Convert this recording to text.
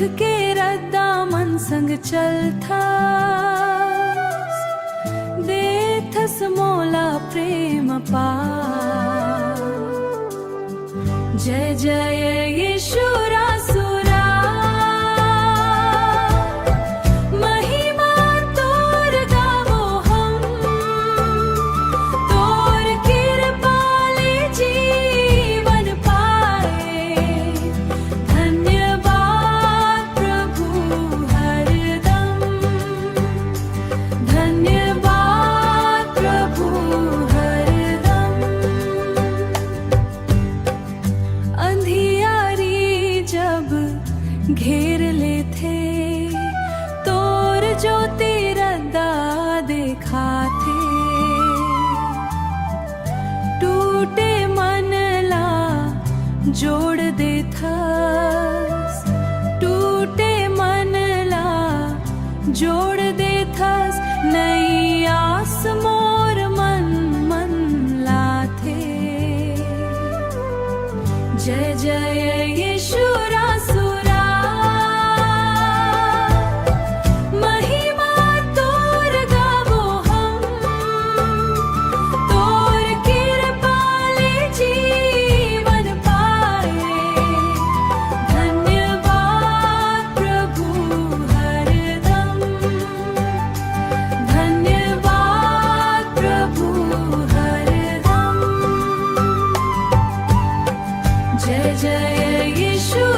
के रद्दा मन संग चलथस, देथस मोला प्रेम पार। जय जय यीशु रासुरा, महिमा तोर गावो हम, तोर कृपा ले जीवन पाए। धन्यवाद प्रभु हरदम, धन्यवाद प्रभु हरदम। अंधियारी जब घेर ले थे, तोर ज्योति रद्दा देखाथे। टूटे मन ला जोड़ देथस, टूटे मन ला जोड़ देथस। नई आस मोर मन मन लाथे। जय जय यीशु रासुरा, महिमा तोर गावो हम, तोर कृपा ले जीवन पाए। धन्यवाद प्रभु हरदम, धन्यवाद प्रभु हरदम। जय जय यीशु।